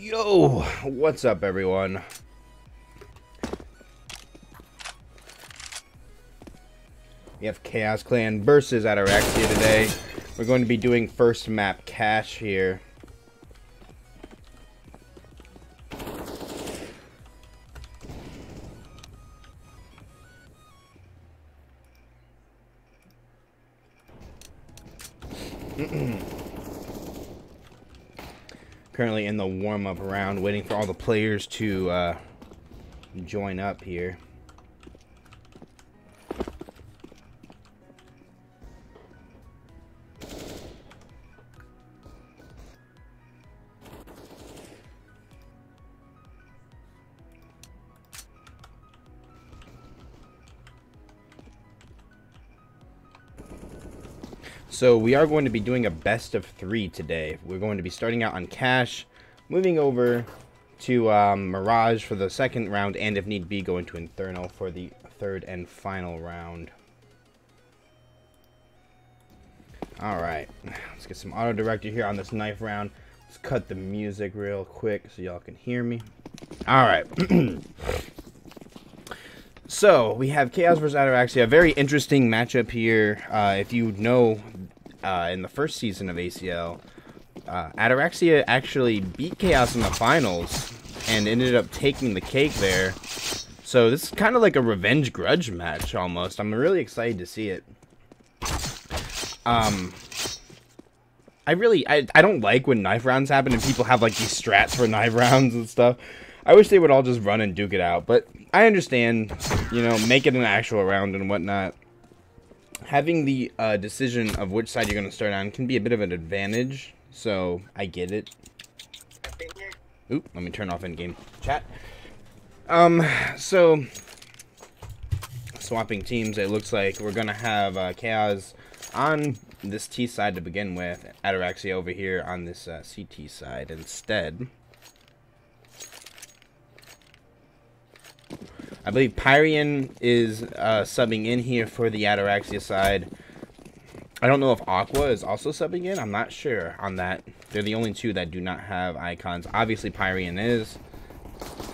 Yo, what's up, everyone? We have Chaos Clan versus Ataraxia today. We're going to be doing first map cash here. Currently in the warm-up round, waiting for all the players to join up here. So we are going to be doing a best of 3 today. We're going to be starting out on cash, moving over to Mirage for the second round, and if need be, going to Inferno for the third and final round. Alright, let's get some auto director here on this knife round. Let's cut the music real quick so y'all can hear me. Alright. So, we have Kaoz versus Ataraxia. A very interesting matchup here. If you know, in the first season of ACL, Ataraxia actually beat Kaoz in the finals and ended up taking the cake there. So, this is kind of like a revenge grudge match, almost. I'm really excited to see it. I don't like when knife rounds happen and people have, like, these strats for knife rounds and stuff. I wish they would all just run and duke it out, but I understand, you know, make it an actual round and whatnot. Having the decision of which side you're going to start on can be a bit of an advantage, so I get it. Oop, let me turn off in-game chat. So, swapping teams, it looks like we're going to have Kaoz on this T side to begin with, Ataraxia over here on this CT side instead. I believe Pyrian is subbing in here for the Ataraxia side. I don't know if Aqua is also subbing in. I'm not sure on that. They're the only two that do not have icons. Obviously, Pyrian is.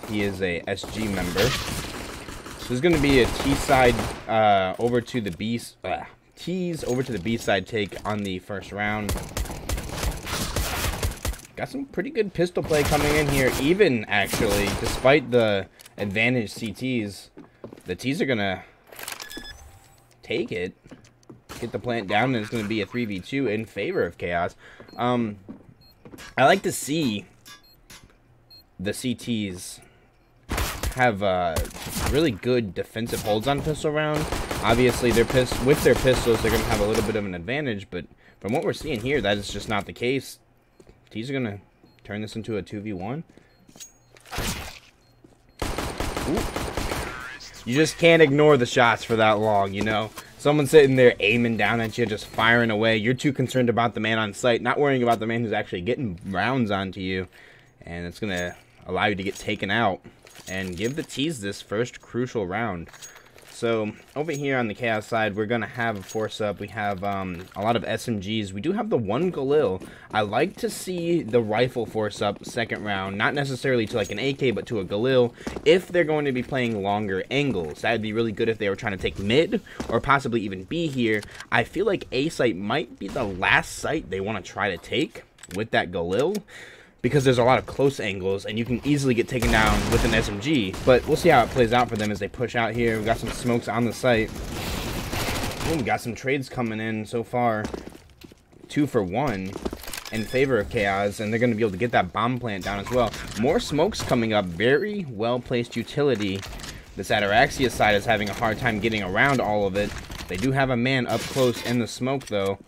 He is a SG member. So there's going to be a T side over to the B. T's over to the B side take on the first round. Got some pretty good pistol play coming in here, even actually, despite the advantage CTs. The T's are gonna take it, get the plant down, and it's gonna be a 3v2 in favor of Kaoz. I like to see the CTs have really good defensive holds on pistol round. Obviously, with their pistols, they're gonna have a little bit of an advantage, but from what we're seeing here, that is just not the case. T's are gonna turn this into a 2v1. Ooh. You just can't ignore the shots for that long, you know? Someone sitting there aiming down at you, just firing away. You're too concerned about the man on site, not worrying about the man who's actually getting rounds onto you. And it's going to allow you to get taken out and give the T's this first crucial round. So, over here on the Chaos side, we're going to have a force up. We have a lot of SMGs. We do have the one Galil. I like to see the rifle force up second round. Not necessarily to like an AK, but to a Galil. If they're going to be playing longer angles. That would be really good if they were trying to take mid, or possibly even B here. I feel like A site might be the last site they want to try to take with that Galil, because there's a lot of close angles, and you can easily get taken down with an SMG. But we'll see how it plays out for them as they push out here. We got some smokes on the site. Ooh, we got some trades coming in so far. 2 for 1 in favor of Kaoz, and they're going to be able to get that bomb plant down as well. More smokes coming up. Very well-placed utility. This Ataraxia side is having a hard time getting around all of it. They do have a man up close in the smoke, though.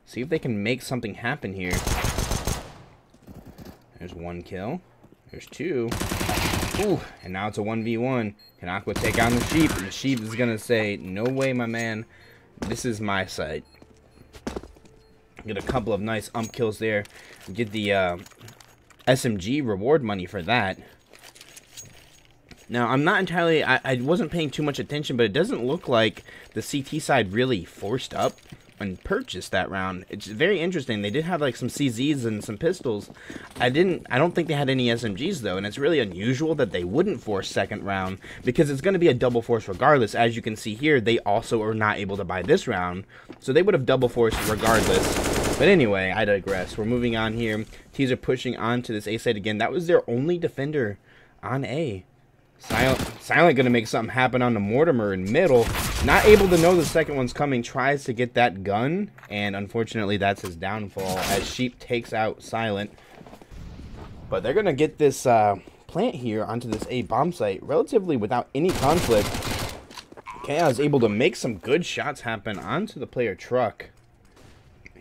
See if they can make something happen here. There's 1 kill. There's 2. Ooh, and now it's a 1v1. Can Aqua take on the Sheep? And the Sheep is going to say, no way, my man. This is my site. Get a couple of nice kills there. Get the SMG reward money for that. Now, I'm not entirely... I wasn't paying too much attention, but it doesn't look like the CT side really forced up and purchased that round. It's very interesting. They did have like some CZs and some pistols. I don't think they had any SMGs though, and it's really unusual that they wouldn't force second round because it's going to be a double force regardless. As you can see here, they also are not able to buy this round, so they would have double forced regardless. But anyway, I digress. We're moving on here. T's are pushing on to this A site again. That was their only defender on A. Silent gonna make something happen on the Mortimer in middle. Not able to know the second one's coming. Tries to get that gun, and unfortunately that's his downfall as Sheep takes out Silent. But they're gonna get this plant here onto this A bomb site relatively without any conflict. Kaoz able to make some good shots happen onto the player truck.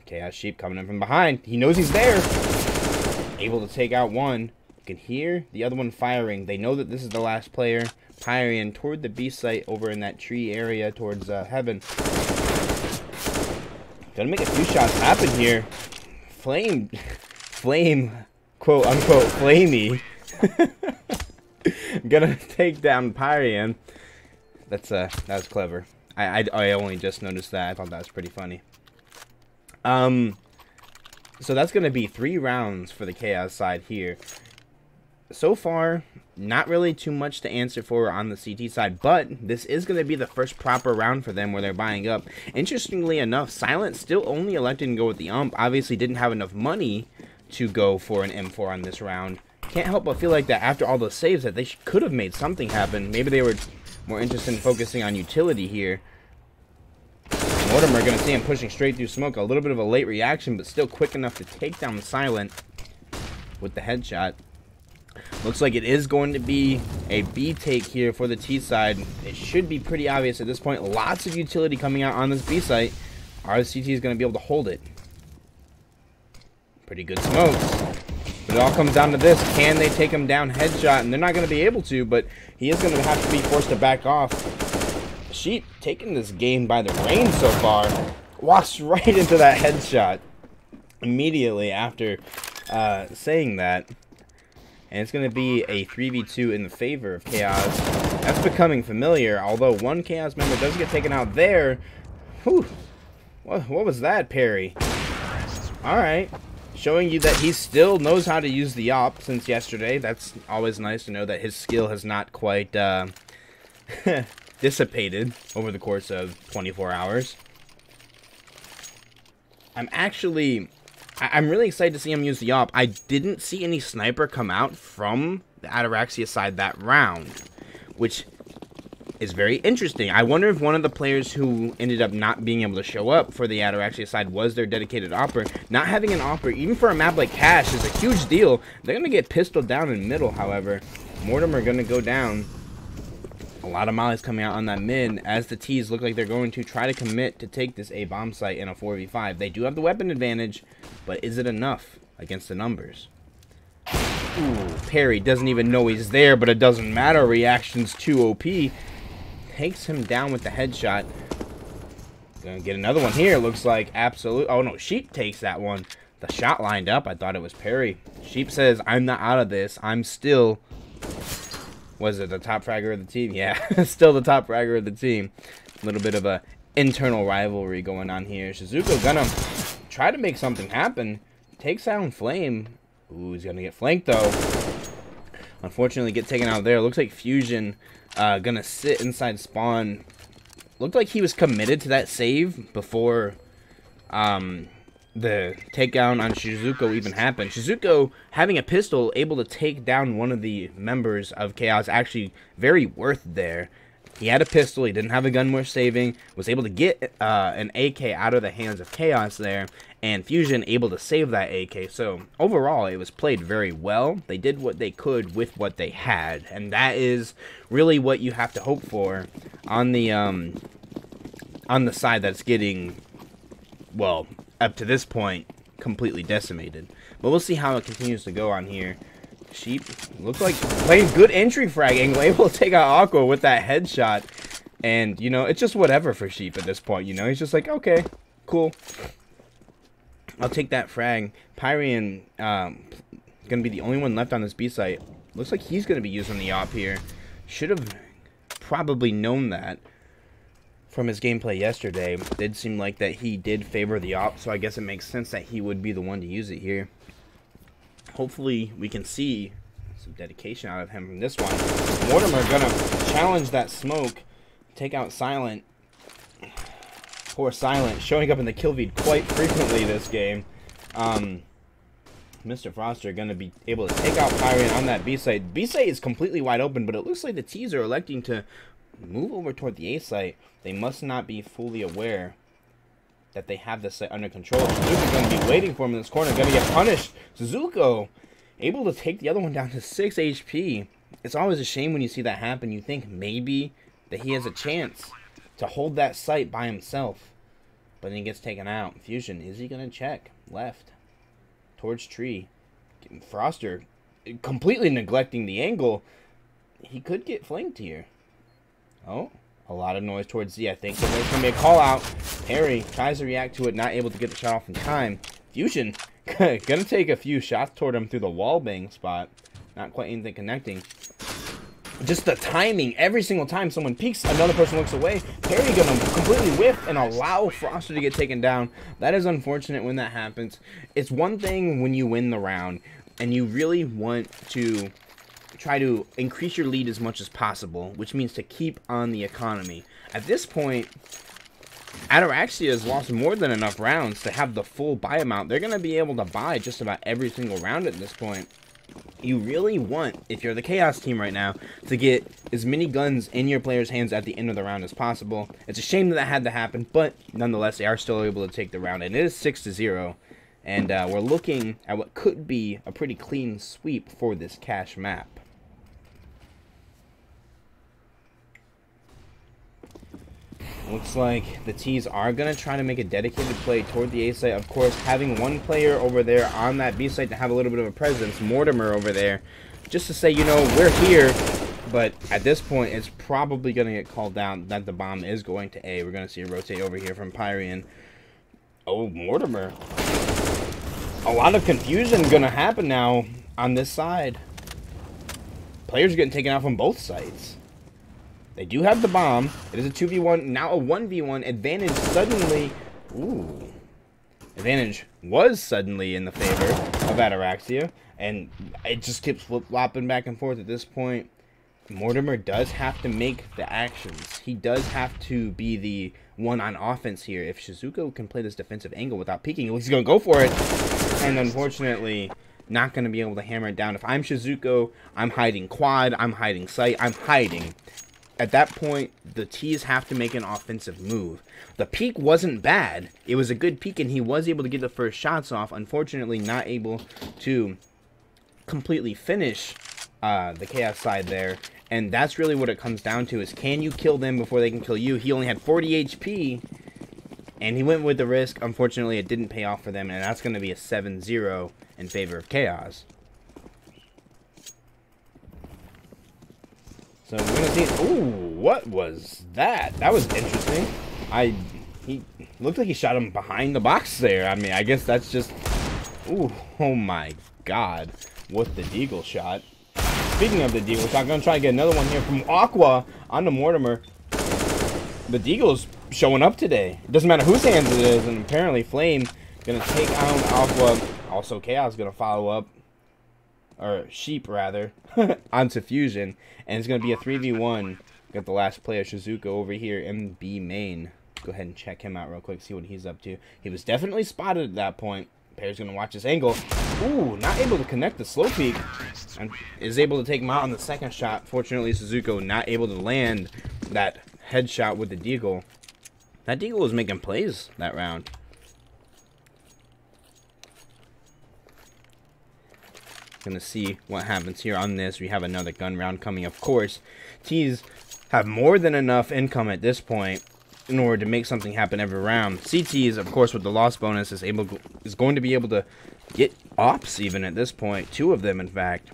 Kaoz Sheep coming in from behind. He knows he's there. Able to take out one. You can hear the other one firing. They know that this is the last player. Pyrian toward the B site over in that tree area towards heaven. Gonna make a few shots happen here. Flame, quote unquote, flamey. Gonna take down Pyrian. That was clever. I only just noticed that. I thought that was pretty funny. So that's going to be 3 rounds for the Kaoz side here. So far, not really too much to answer for on the CT side, but this is going to be the first proper round for them where they're buying up. Interestingly enough, Silent still only elected to go with the ump. Obviously didn't have enough money to go for an M4 on this round. Can't help but feel like that after all those saves that they could have made something happen. Maybe they were more interested in focusing on utility here. Mortimer going to see him pushing straight through smoke. A little bit of a late reaction, but still quick enough to take down Silent with the headshot. Looks like it is going to be a B take here for the T side. It should be pretty obvious at this point. Lots of utility coming out on this B site. RCT is going to be able to hold it. Pretty good smokes. But it all comes down to this. Can they take him down headshot? And they're not going to be able to, but he is going to have to be forced to back off. Sheep taking this game by the reins so far. Walks right into that headshot immediately after saying that. And it's going to be a 3v2 in the favor of Kaoz. That's becoming familiar, although one Kaoz member does get taken out there. Whew. What was that, Perry? Alright. Showing you that he still knows how to use the op since yesterday. That's always nice to know that his skill has not quite dissipated over the course of 24 hours. I'm really excited to see him use the op. I didn't see any sniper come out from the Ataraxia side that round, which is very interesting. I wonder if one of the players who ended up not being able to show up for the Ataraxia side was their dedicated opper. Not having an opper, even for a map like Cash, is a huge deal. They're going to get pistoled down in middle, however. Mortimer going to go down. A lot of mollies coming out on that mid as the T's look like they're going to try to commit to take this A bomb site in a 4v5. They do have the weapon advantage, but is it enough against the numbers? Ooh, Perry doesn't even know he's there, but it doesn't matter. Reaction's too OP. Takes him down with the headshot. Gonna get another one here. Looks like absolute. Oh no, Sheep takes that one. The shot lined up. I thought it was Perry. Sheep says, I'm not out of this. I'm still... Was it the top fragger of the team? Yeah, still the top fragger of the team. A little bit of a internal rivalry going on here. Shizuko gonna try to make something happen. Takes down Flame. Ooh, he's gonna get flanked though. Unfortunately, get taken out there. Looks like Fusion gonna sit inside spawn. Looked like he was committed to that save before the takedown on Shizuko even happened. Shizuko, having a pistol, able to take down one of the members of Kaoz, actually very worth there. He had a pistol, he didn't have a gun worth saving, was able to get an AK out of the hands of Kaoz there, and Fusion able to save that AK. So overall, it was played very well. They did what they could with what they had, and that is really what you have to hope for on the side that's getting, well, up to this point, completely decimated. But we'll see how it continues to go on here. Sheep looks like playing good entry frag angle, able to take out Aqua with that headshot. And, you know, it's just whatever for Sheep at this point, you know. He's just like, okay, cool. I'll take that frag. Pyrian, gonna be the only one left on this B site. Looks like he's gonna be using the op here. Should have probably known that. from his gameplay yesterday, it did seem like that he did favor the op, so I guess it makes sense that he would be the one to use it here. Hopefully we can see some dedication out of him from this one. Mortimer gonna challenge that smoke, take out Silent. Poor Silent, showing up in the kill feed quite frequently this game. Mr. Froster gonna be able to take out Pyrian on that B site. B site is completely wide open, but it looks like the T's are electing to move over toward the A site. They must not be fully aware that they have this site under control. Suzuka's gonna be waiting for him in this corner, gonna get punished. Suzuka able to take the other one down to 6 HP. It's always a shame when you see that happen. You think maybe that he has a chance to hold that site by himself, but then he gets taken out. Fusion, is he gonna check left towards tree? Froster completely neglecting the angle. He could get flanked here. Oh, a lot of noise towards Z. I think so there's gonna be a call out. Harry tries to react to it, not able to get the shot off in time. Fusion gonna take a few shots toward him through the wall bang spot. Not quite anything connecting. Just the timing, every single time someone peeks, another person looks away. Perry gonna completely whiff and allow Froster to get taken down. That is unfortunate when that happens. It's one thing when you win the round and you really want to try to increase your lead as much as possible, which means to keep on the economy. At this point, Ataraxia has lost more than enough rounds to have the full buy amount. They're gonna be able to buy just about every single round at this point. You really want, if you're the Chaos team right now, to get as many guns in your players' hands at the end of the round as possible. It's a shame that that had to happen, but nonetheless, they are still able to take the round, and it is 6-0. And we're looking at what could be a pretty clean sweep for this cash map. Looks like the T's are going to try to make a dedicated play toward the A site. Of course, having one player over there on that B site to have a little bit of a presence, Mortimer over there, just to say, you know, we're here. But at this point, it's probably going to get called down that the bomb is going to A. We're going to see a rotate over here from Pyrian. Oh, Mortimer. A lot of confusion going to happen now on this side. Players are getting taken out from both sides. They do have the bomb. It is a 2v1, now a 1v1. Advantage suddenly... Ooh. Advantage was suddenly in the favor of Ataraxia. And it just keeps flip-flopping back and forth at this point. Mortimer does have to make the actions. He does have to be the one on offense here. If Shizuko can play this defensive angle without peeking, he's going to go for it. And unfortunately, not going to be able to hammer it down. If I'm Shizuko, I'm hiding quad, I'm hiding sight, I'm hiding. At that point, the T's have to make an offensive move. The peek wasn't bad. It was a good peek, and he was able to get the first shots off. Unfortunately, not able to completely finish the Chaos side there. And that's really what it comes down to, is can you kill them before they can kill you? He only had 40 HP, and he went with the risk. Unfortunately, it didn't pay off for them, and that's going to be a 7-0 in favor of Kaoz. So we're gonna see. Ooh, what was that? That was interesting. He looked like he shot him behind the box there. I mean, I guess that's just. Ooh, oh my God, what the deagle shot. Speaking of the deagle shot, I'm gonna try to get another one here from Aqua onto Mortimer. The deagle's showing up today. It doesn't matter whose hands it is, and apparently Flame gonna take out Aqua. Also, Chaos gonna follow up. Or Sheep, rather, onto Fusion. And it's going to be a 3v1. Got the last player, Shizuka, over here in B main. Go ahead and check him out real quick, see what he's up to. He was definitely spotted at that point. Perry's going to watch his angle. Ooh, not able to connect the slow peak. And is able to take him out on the second shot. Fortunately, Suzuko not able to land that headshot with the deagle. That deagle was making plays that round. Gonna see what happens here on this. We have another gun round coming, of course. T's have more than enough income at this point in order to make something happen every round. CT's, of course, with the loss bonus, is going to be able to get ops even at this point. 2 of them, in fact.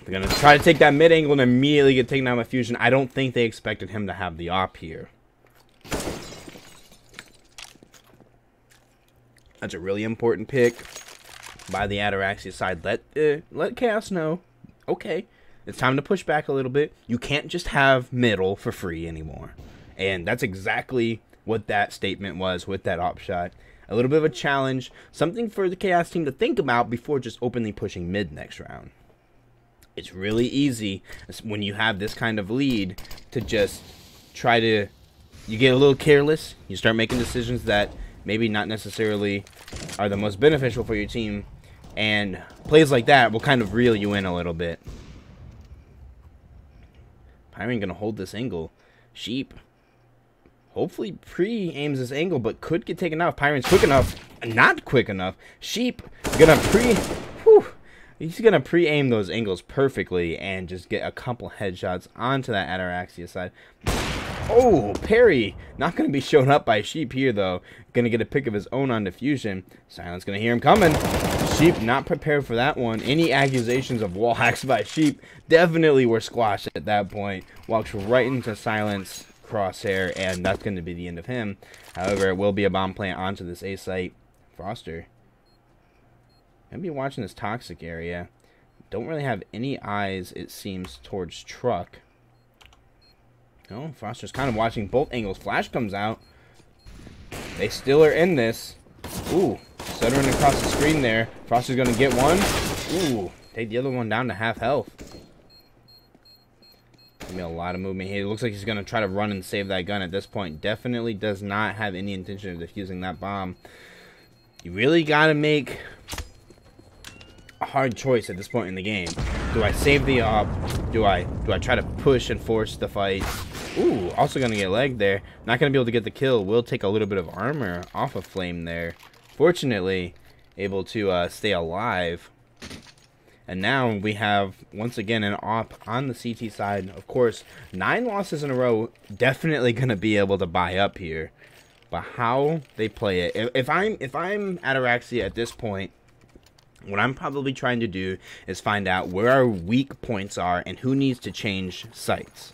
They're gonna try to take that mid angle and immediately get taken out by Fusion. I don't think they expected him to have the op here. That's a really important pick by the Ataraxia side. Let Chaos know, okay, it's time to push back a little bit. You can't just have middle for free anymore. And that's exactly what that statement was with that op shot. A little bit of a challenge, something for the Kaoz team to think about before just openly pushing mid next round. It's really easy when you have this kind of lead to just try to, you get a little careless, you start making decisions that maybe not necessarily are the most beneficial for your team, and plays like that will kind of reel you in a little bit. Pyron gonna hold this angle. Sheep hopefully pre-aims this angle, but could get taken out. Pyron's quick enough, not quick enough. Sheep gonna he's gonna pre-aim those angles perfectly and just get a couple headshots onto that Ataraxia side. Oh, parry. Not going to be shown up by Sheep here, though. Going to get a pick of his own on diffusion. Silence going to hear him coming. Sheep not prepared for that one. Any accusations of wall hacks by Sheep definitely were squashed at that point. Walks right into Silence crosshair, and that's going to be the end of him. However, it will be a bomb plant onto this A site. Froster going to be watching this toxic area. Don't really have any eyes, it seems, towards truck. No, Froster's kind of watching both angles. Flash comes out. They still are in this. Ooh, stuttering across the screen there. Froster's going to get one. Ooh, take the other one down to half health. Gonna be a lot of movement here. It looks like he's going to try to run and save that gun at this point. Definitely does not have any intention of defusing that bomb. You really got to make a hard choice at this point in the game. Do I save the op? Do I try to push and force the fight? Ooh, also gonna get legged there. Not gonna be able to get the kill. Will take a little bit of armor off of Flame there. Fortunately, able to stay alive. And now we have once again an op on the CT side. Of course, 9 losses in a row. Definitely gonna be able to buy up here. But how they play it? If I'm Ataraxia at this point, what I'm probably trying to do is find out where our weak points are and who needs to change sites.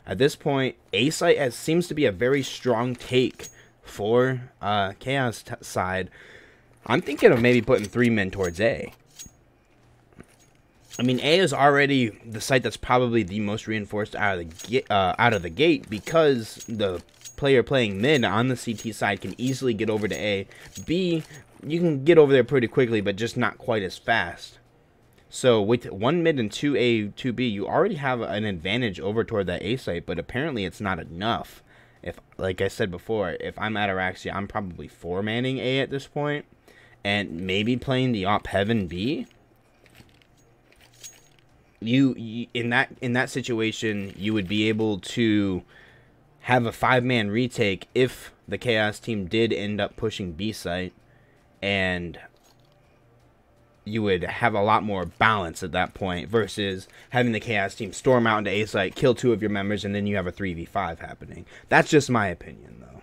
At this point, A site seems to be a very strong take for Kaoz side. I'm thinking of maybe putting 3 men towards A. I mean, A is already the site that's probably the most reinforced out of the gate because the player playing mid on the CT side can easily get over to A. B, you can get over there pretty quickly, but just not quite as fast. So with 1 mid and 2 A, 2 B, you already have an advantage over toward that A site, but apparently it's not enough. If, like I said before, if I'm Ataraxia, I'm probably 4-manning A at this point, and maybe playing the op heaven B. You in that situation, you would be able to have a 5-man retake if the Kaoz team did end up pushing B site, and you would have a lot more balance at that point versus having the Kaoz team storm out into A site, kill 2 of your members, and then you have a 3v5 happening. That's just my opinion, though.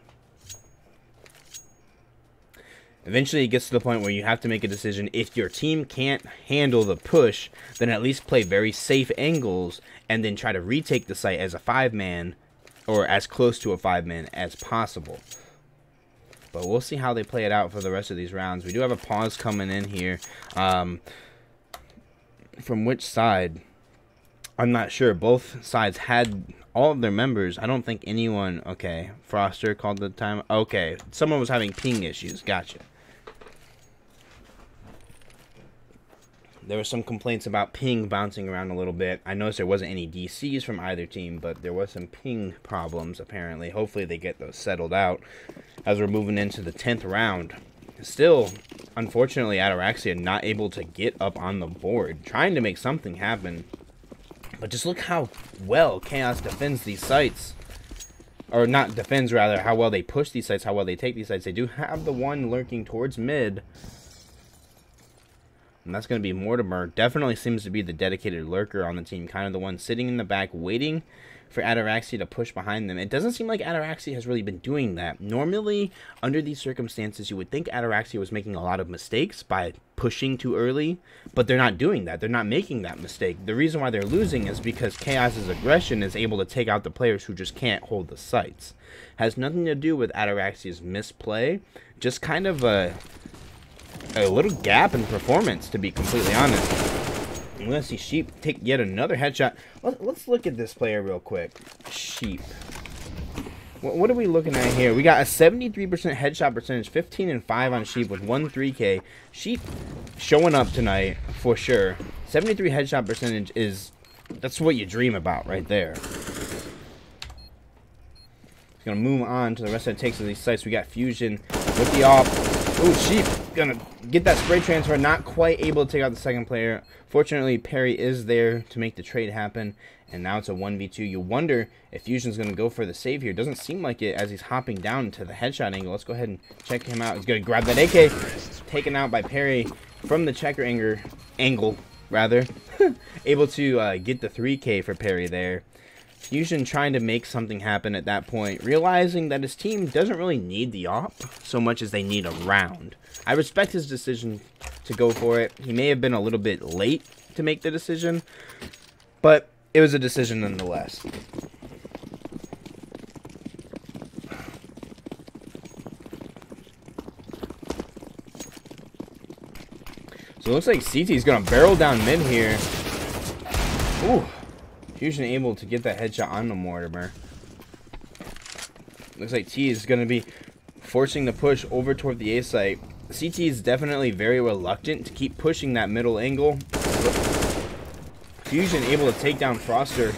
Eventually, it gets to the point where you have to make a decision. If your team can't handle the push, then at least play very safe angles and then try to retake the site as a 5-man or as close to a 5-man as possible. But we'll see how they play it out for the rest of these rounds. We do have a pause coming in here. From which side? I'm not sure. Both sides had all of their members. I don't think anyone... Okay, Froster called the time. Okay, someone was having ping issues. Gotcha. There were some complaints about ping bouncing around a little bit. I noticed there wasn't any DCs from either team, but there was some ping problems, apparently. Hopefully they get those settled out as we're moving into the 10th round. Still, unfortunately, Ataraxia not able to get up on the board. Trying to make something happen. But just look how well Kaoz defends these sites. Or not defends, rather, how well they push these sites, how well they take these sites. They do have the one lurking towards mid. And that's going to be Mortimer. Definitely seems to be the dedicated lurker on the team. Kind of the one sitting in the back waiting for Ataraxia to push behind them. It doesn't seem like Ataraxia has really been doing that. Normally, under these circumstances, you would think Ataraxia was making a lot of mistakes by pushing too early. But they're not doing that. They're not making that mistake. The reason why they're losing is because Kaoz's aggression is able to take out the players who just can't hold the sites. Has nothing to do with Ataraxia's misplay. Just kind of a little gap in performance, to be completely honest. I'm going to see Sheep take yet another headshot. Let's look at this player real quick. Sheep. What are we looking at here? We got a 73% headshot percentage, 15 and 5 on Sheep with 3K. Sheep showing up tonight for sure. 73 headshot percentage that's what you dream about right there. Gonna move on to the rest of the takes of these sites. We got Fusion with the op. Oh, Sheep gonna get that spray transfer. Not quite able to take out the second player. Fortunately, Perry is there to make the trade happen. And now it's a 1v2. You wonder if Fusion's gonna go for the save here. Doesn't seem like it as he's hopping down to the headshot angle. Let's go ahead and check him out. He's gonna grab that AK. Taken out by Perry from the checker angle, rather. Able to get the 3K for Perry there. Fusion trying to make something happen at that point, realizing that his team doesn't really need the op so much as they need a round. I respect his decision to go for it. He may have been a little bit late to make the decision, but it was a decision nonetheless. So it looks like CT is going to barrel down mid here. Ooh. Fusion able to get that headshot on the Mortimer. Looks like T is going to be forcing the push over toward the A site. CT is definitely very reluctant to keep pushing that middle angle. Fusion able to take down Froster.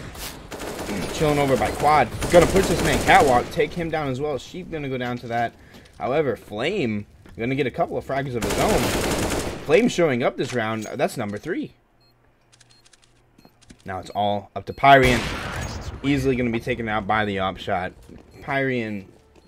Chilling over by Quad. Going to push this man Catwalk. Take him down as well. Sheep going to go down to that. However, Flame going to get a couple of fragments of his own. Flame showing up this round. That's number 3. Now it's all up to Pyrian. Easily going to be taken out by the op shot. Pyrian,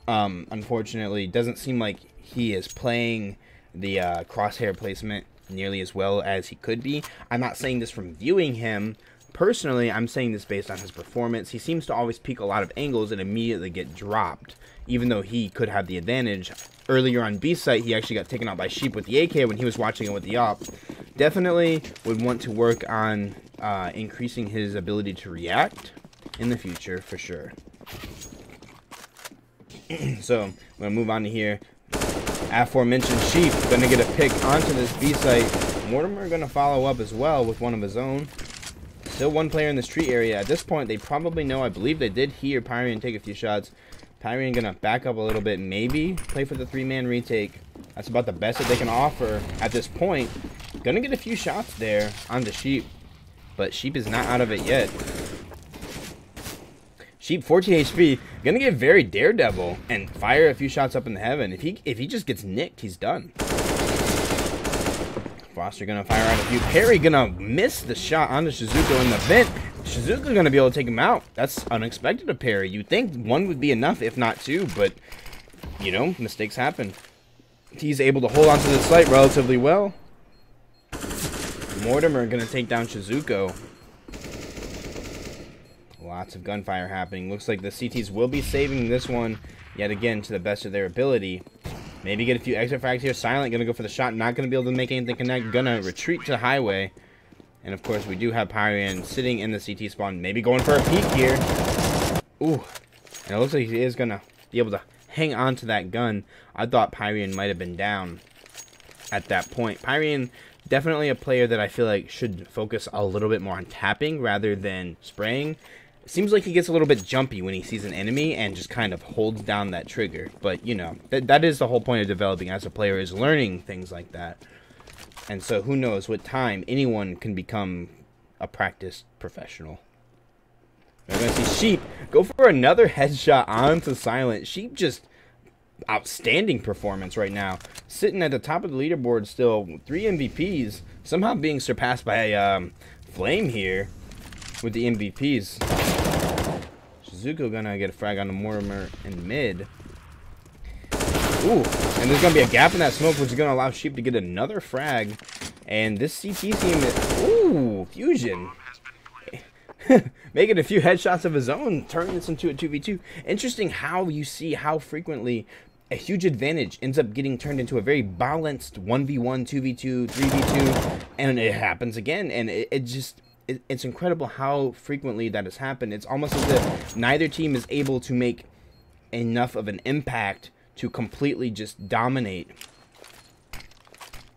unfortunately, doesn't seem like he is playing the crosshair placement nearly as well as he could be. I'm not saying this from viewing him. Personally, I'm saying this based on his performance. He seems to always peek a lot of angles and immediately get dropped, even though he could have the advantage. Earlier on B site, he actually got taken out by Sheep with the AK when he was watching it with the op. Definitely would want to work on increasing his ability to react in the future for sure. So I'm gonna move on to here. Aforementioned Sheep gonna get a pick onto this B site. Mortimer gonna follow up as well with one of his own. Still one player in this tree area. At this point, they probably know. I believe they did hear Pyrian take a few shots. Pyrian gonna back up a little bit, maybe play for the 3-man retake. That's about the best that they can offer at this point. Gonna get a few shots there on the Sheep, but Sheep is not out of it yet. Sheep 14 HP, gonna get very daredevil and fire a few shots up in the heaven. If he just gets nicked, he's done. Foster gonna fire out a few. Perry gonna miss the shot onto Shizuko in the vent. Shizuka gonna be able to take him out. That's unexpected of Perry. You'd think one would be enough, if not two, but you know, mistakes happen. He's able to hold onto the site relatively well. Mortimer gonna take down Shizuko. Lots of gunfire happening. Looks like the CTs will be saving this one yet again to the best of their ability. Maybe get a few extra frags here. Silent gonna go for the shot. Not gonna be able to make anything connect. Gonna retreat to highway. And of course we do have Pyrian sitting in the CT spawn. Maybe going for a peek here. Ooh. And it looks like he is gonna be able to hang on to that gun. I thought Pyrian might have been down at that point. Pyrian, definitely a player that I feel like should focus a little bit more on tapping rather than spraying. It seems like he gets a little bit jumpy when he sees an enemy and just kind of holds down that trigger. But, you know, that is the whole point of developing as a player, is learning things like that. And so who knows, with time, anyone can become a practiced professional. We're going to see Sheep go for another headshot onto Silent. Sheep just outstanding performance right now. Sitting at the top of the leaderboard still. 3 MVPs. Somehow being surpassed by Flame here with the MVPs. Shizuko gonna get a frag on the Mortimer in mid. Ooh, and there's gonna be a gap in that smoke, which is gonna allow Sheep to get another frag. And this CT team is, ooh, Fusion. Making a few headshots of his own, turning this into a 2v2. Interesting how you see how frequently a huge advantage ends up getting turned into a very balanced 1v1, 2v2, 3v2, and it happens again. And it's incredible how frequently that has happened. It's almost as if neither team is able to make enough of an impact to completely just dominate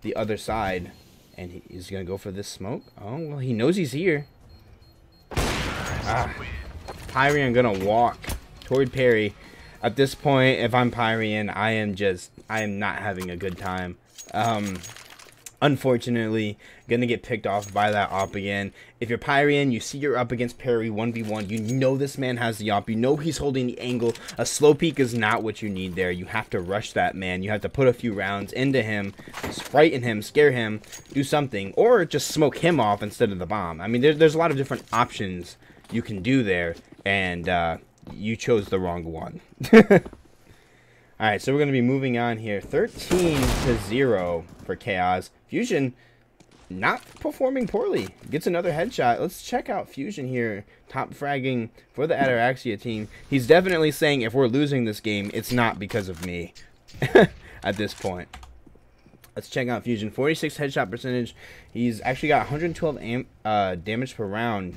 the other side. And he's going to go for this smoke. Oh, well, he knows he's here. Pyrian going to walk toward Perry. At this point, if I'm Pyrian, I am not having a good time. Unfortunately, gonna get picked off by that op again. If you're Pyrian, you see you're up against Perry 1v1. You know this man has the op. You know he's holding the angle. A slow peek is not what you need there. You have to rush that man. You have to put a few rounds into him, frighten him, scare him, do something, or just smoke him off instead of the bomb. I mean, there's a lot of different options you can do there, and you chose the wrong one. Alright, so we're going to be moving on here. 13-0 for Kaoz. Fusion not performing poorly. Gets another headshot. Let's check out Fusion here. Top fragging for the Ataraxia team. He's definitely saying if we're losing this game, it's not because of me at this point. Let's check out Fusion. 46 headshot percentage. He's actually got 112 damage per round.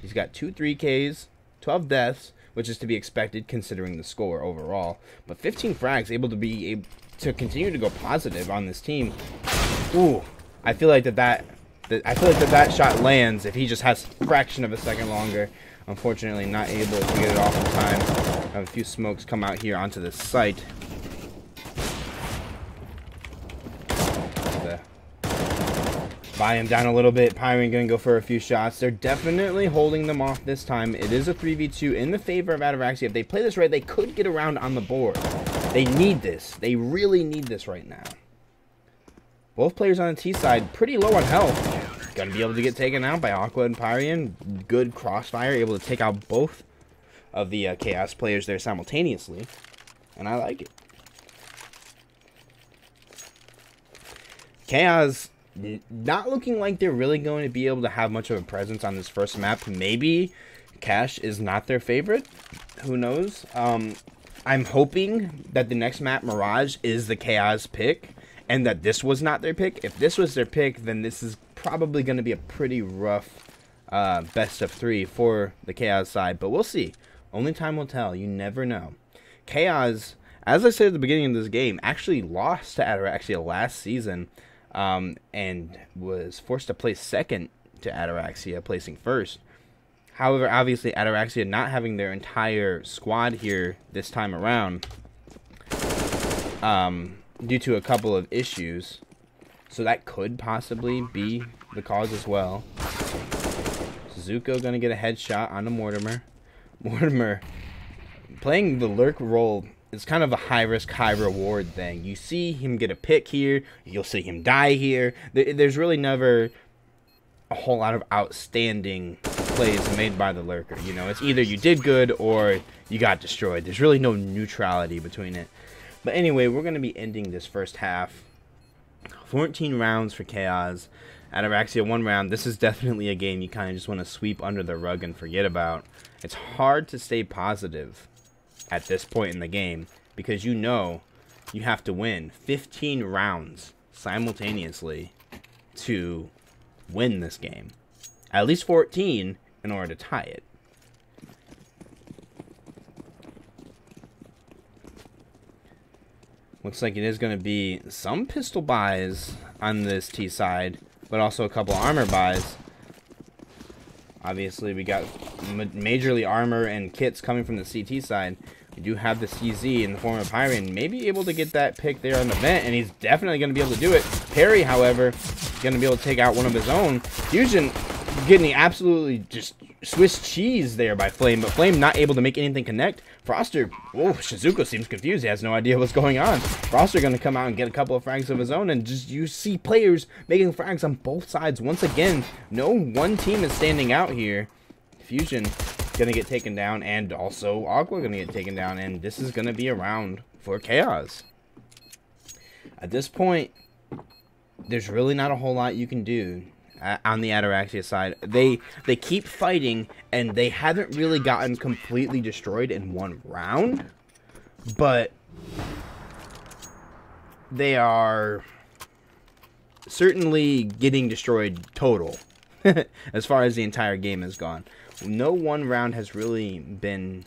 He's got 2 3Ks, 12 deaths, which is to be expected considering the score overall. But 15 frags, able to be able to continue to go positive on this team. Ooh, I feel like that shot lands if he just has a fraction of a second longer. Unfortunately, not able to get it off in time. Have a few smokes come out here onto the site. Buy him down a little bit. Pyrian gonna go for a few shots. They're definitely holding them off this time. It is a 3v2 in the favor of Ataraxia. If they play this right, they could get around on the board. They need this. They really need this right now. Both players on the T side pretty low on health. Gonna be able to get taken out by Aqua and Pyrian. Good crossfire, able to take out both of the Chaos players there simultaneously. And I like it. Chaos not looking like they're really going to be able to have much of a presence on this first map. Maybe Cash is not their favorite. Who knows? I'm hoping that the next map, Mirage, is the Chaos pick, and that this was not their pick. If this was their pick, then this is probably going to be a pretty rough best of 3 for the Chaos side. But we'll see. Only time will tell. You never know. Chaos, as I said at the beginning of this game, actually lost to Ataraxia last season. And was forced to place second to Ataraxia, placing first. However, obviously, Ataraxia not having their entire squad here this time around, due to a couple of issues. So that could possibly be the cause as well. Zuko gonna get a headshot on the Mortimer. Mortimer playing the lurk role. It's kind of a high-risk, high-reward thing. You see him get a pick here. You'll see him die here. There's really never a whole lot of outstanding plays made by the lurker. You know, it's either you did good or you got destroyed. There's really no neutrality between it. But anyway, we're going to be ending this first half. 14 rounds for Kaoz. Ataraxia 1 round. This is definitely a game you kind of just want to sweep under the rug and forget about. It's hard to stay positive at this point in the game, because you know you have to win 15 rounds simultaneously to win this game. At least 14 in order to tie it. Looks like it is going to be some pistol buys on this T side, but also a couple armor buys. Obviously, we got majorly armor and kits coming from the CT side. We do have the CZ in the form of Pyrian, maybe able to get that pick there on the vent, and he's definitely going to be able to do it. Perry, however, is going to be able to take out one of his own. Fusion getting absolutely just Swiss cheese there by Flame, but Flame not able to make anything connect. Froster, oh, Shizuko seems confused. He has no idea what's going on. Froster going to come out and get a couple of frags of his own, and just you see players making frags on both sides. Once again, no one team is standing out here. Fusion going to get taken down, and also Aqua going to get taken down, and this is going to be a round for Kaoz. At this point, there's really not a whole lot you can do on the Ataraxia side. They keep fighting, and they haven't really gotten completely destroyed in one round, but they are certainly getting destroyed total as far as the entire game has gone. No one round has really been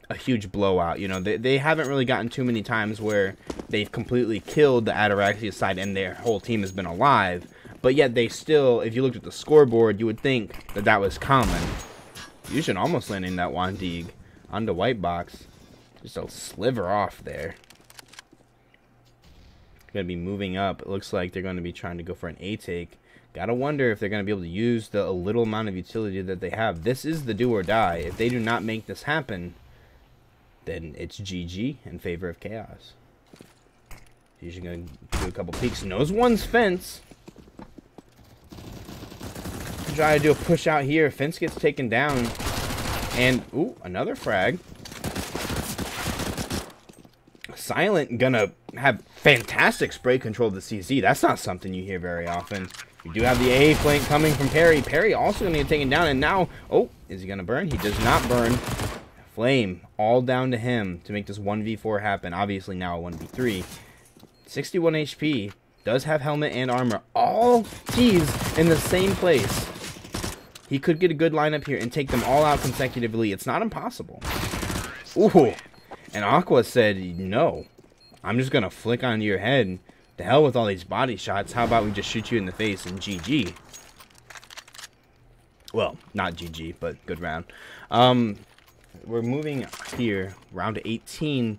a huge blowout. You know, they haven't really gotten too many times where they've completely killed the Ataraxia side and their whole team has been alive. But yet they still, if you looked at the scoreboard, you would think that that was common. Fusion almost landing that Wandig on the white box. Just a sliver off there. Going to be moving up. It looks like they're going to be trying to go for an A take. Gotta wonder if they're going to be able to use the little amount of utility that they have. This is the do or die. If they do not make this happen, then it's GG in favor of Kaoz. He's going to do a couple peeks. Knows one's fence. Try to do a push out here. Fence gets taken down. And, ooh, another frag. Silent gonna have fantastic spray control of the CZ. That's not something you hear very often. We do have the A flank coming from Perry. Perry also gonna get taken down, and now, oh, is he gonna burn? He does not burn. Flame all down to him to make this 1v4 happen. Obviously now a 1v3. 61 HP. Does have helmet and armor. All T's in the same place. He could get a good lineup here and take them all out consecutively. It's not impossible. Ooh. And Aqua said, no, I'm just going to flick onto your head. To hell with all these body shots. How about we just shoot you in the face and GG? Well, not GG, but good round. We're moving here. Round 18.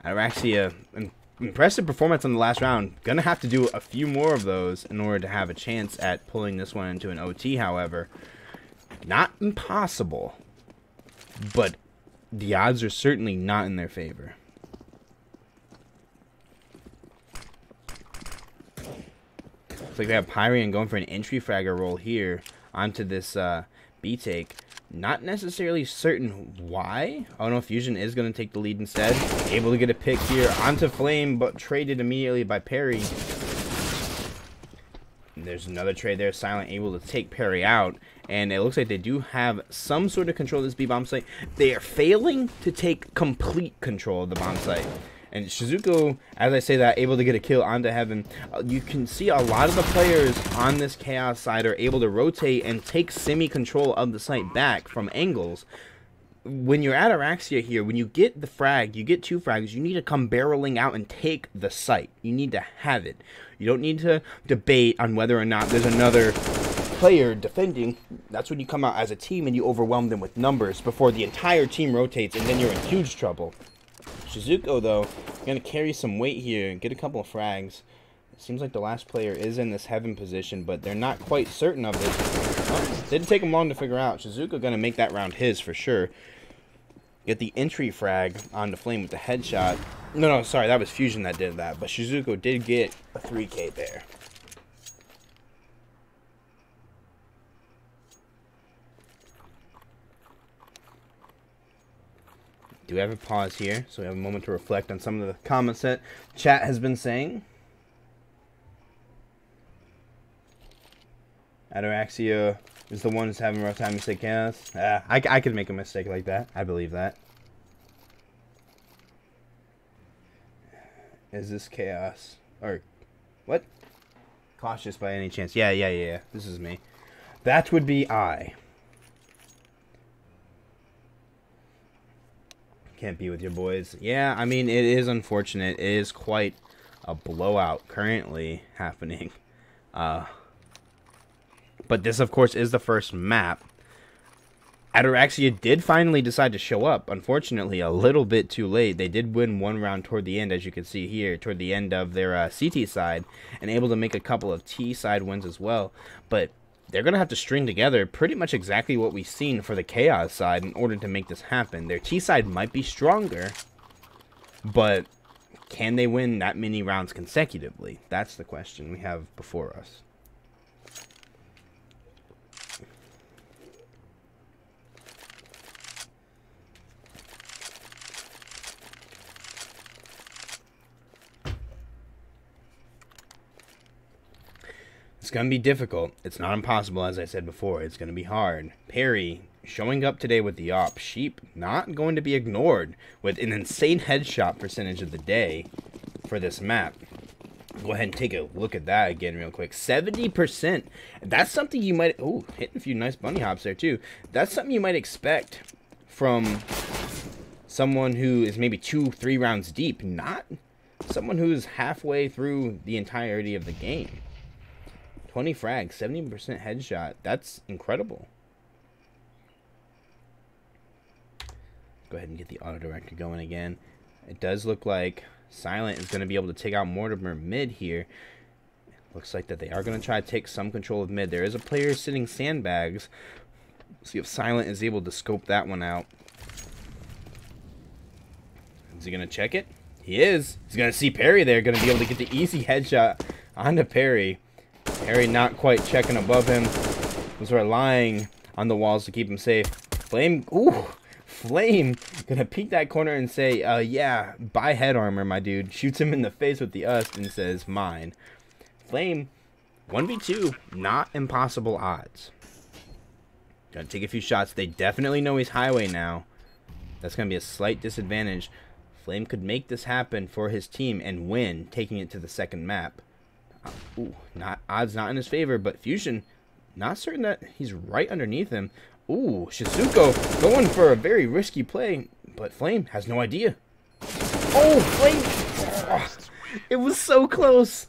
Ataraxia, impressive performance on the last round. Gonna have to do a few more of those in order to have a chance at pulling this one into an OT, however. Not impossible, but the odds are certainly not in their favor. Looks like they have Pyrian going for an entry fragger roll here onto this B take. Not necessarily certain why. Oh no, Fusion is going to take the lead instead. Able to get a pick here onto Flame, but traded immediately by Perry. And there's another trade there. Silent able to take Perry out. And it looks like they do have some sort of control of this B-bomb site. They are failing to take complete control of the bomb site. And Shizuko, as I say that, able to get a kill onto Heaven. You can see a lot of the players on this Kaoz side are able to rotate and take semi-control of the site back from angles. When you're at Ataraxia here, when you get the frag, you get 2 frags, you need to come barreling out and take the site. You need to have it. You don't need to debate on whether or not there's another player defending. That's when you come out as a team and you overwhelm them with numbers before the entire team rotates, and then you're in huge trouble. Shizuko, though, going to carry some weight here and get a couple of frags. It seems like the last player is in this Heaven position, but they're not quite certain of it. Well, didn't take them long to figure out. Shizuko going to make that round his for sure. Get the entry frag on the Flame with the headshot. No, sorry, that was Fusion that did that, but Shizuko did get a 3K there. Do have a pause here, so we have a moment to reflect on some of the comments that chat has been saying. Ataraxia is the one who's having a rough time. You say Kaoz? I could make a mistake like that. I believe that. Is this Kaoz? Or what? Cautious by any chance? Yeah. This is me. That would be I. Can't be with your boys. Yeah, I mean, it is unfortunate. It is quite a blowout currently happening. But this, of course, is the first map. Ataraxia did finally decide to show up. Unfortunately, a little bit too late. They did win one round toward the end, as you can see here, toward the end of their CT side, and able to make a couple of T side wins as well. But they're going to have to string together pretty much exactly what we've seen for the Kaoz side in order to make this happen. Their T side might be stronger, but can they win that many rounds consecutively? That's the question we have before us. It's going to be difficult. It's not impossible, as I said before. It's going to be hard. Perry showing up today with the op. Sheep not going to be ignored with an insane headshot percentage of the day for this map. Go ahead and take a look at that again real quick. 70%. That's something you might... Oh, hitting a few nice bunny hops there too. That's something you might expect from someone who is maybe 2-3 rounds deep. Not someone who's halfway through the entirety of the game. 20 frags, 70% headshot. That's incredible. Go ahead and get the auto director going again. It does look like Silent is going to be able to take out Mortimer mid here. Looks like that they are going to try to take some control of mid. There is a player sitting sandbags. See if Silent is able to scope that one out. Is he going to check it? He is. He's going to see Perry there. Going to be able to get the easy headshot onto Perry. Perry not quite checking above him. Was relying on the walls to keep him safe. Flame. Ooh. Flame gonna peek that corner and say, yeah, buy head armor, my dude. Shoots him in the face with the UST and says, mine. Flame, 1v2, not impossible odds. Gotta take a few shots. They definitely know he's highway now. That's gonna be a slight disadvantage. Flame could make this happen for his team and win, taking it to the second map. Ooh, odds not in his favor, but Fusion, not certain that he's right underneath him. Ooh, Shizuko going for a very risky play, but Flame has no idea. Oh, Flame! Oh, it was so close.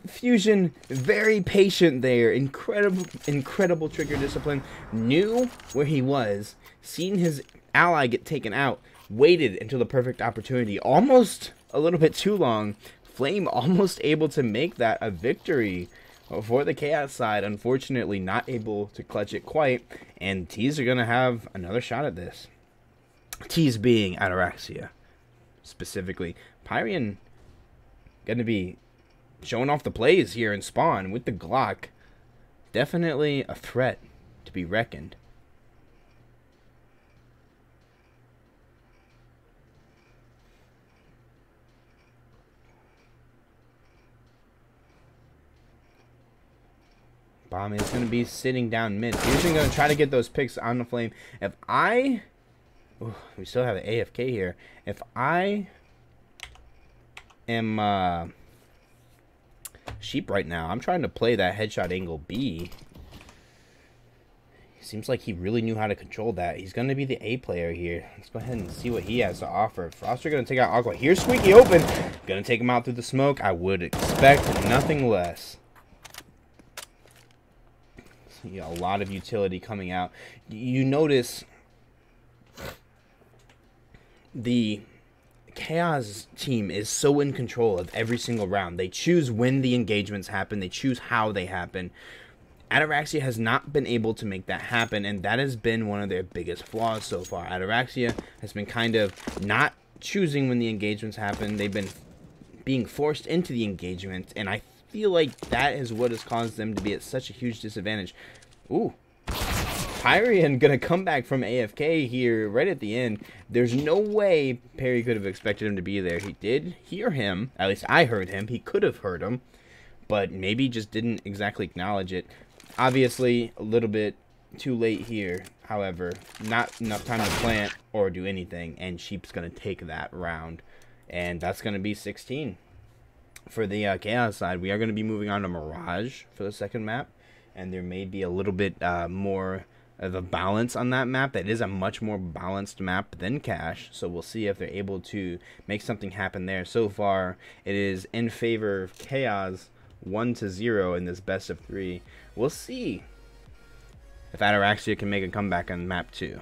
Fusion, very patient there. Incredible trigger discipline. Knew where he was, seen his ally get taken out, waited until the perfect opportunity. Almost a little bit too long. Flame almost able to make that a victory for the Chaos side. Unfortunately, not able to clutch it quite. And T's are going to have another shot at this. T's being Ataraxia, specifically. Pyrian going to be showing off the plays here in spawn with the Glock. Definitely a threat to be reckoned. Bomb is going to be sitting down mid. Fusion going to try to get those picks on the Flame. If I... Ooh, we still have an AFK here. If I am Sheep right now, I'm trying to play that headshot angle B. Seems like he really knew how to control that. He's going to be the A player here. Let's go ahead and see what he has to offer. Froster going to take out Aqua. Here's Squeaky open. Going to take him out through the smoke. I would expect nothing less. A lot of utility coming out. You notice the Kaoz team is so in control of every single round. They choose when the engagements happen. They choose how they happen. Ataraxia has not been able to make that happen, and that has been one of their biggest flaws so far. Ataraxia has been kind of not choosing when the engagements happen. They've been being forced into the engagement, and I feel like that is what has caused them to be at such a huge disadvantage. Ooh. Pyrian gonna come back from AFK here right at the end. There's no way Perry could have expected him to be there. He did hear him. At least I heard him. He could have heard him, but maybe just didn't exactly acknowledge it. Obviously, a little bit too late here. However, not enough time to plant or do anything, and Sheep's gonna take that round. And that's gonna be 16. For the Chaos side, we are going to be moving on to Mirage for the second map, and there may be a little bit more of a balance on that map. That is a much more balanced map than Cash, so we'll see if they're able to make something happen there. So far, it is in favor of Chaos 1-0 in this best of 3. We'll see if Ataraxia can make a comeback on map 2.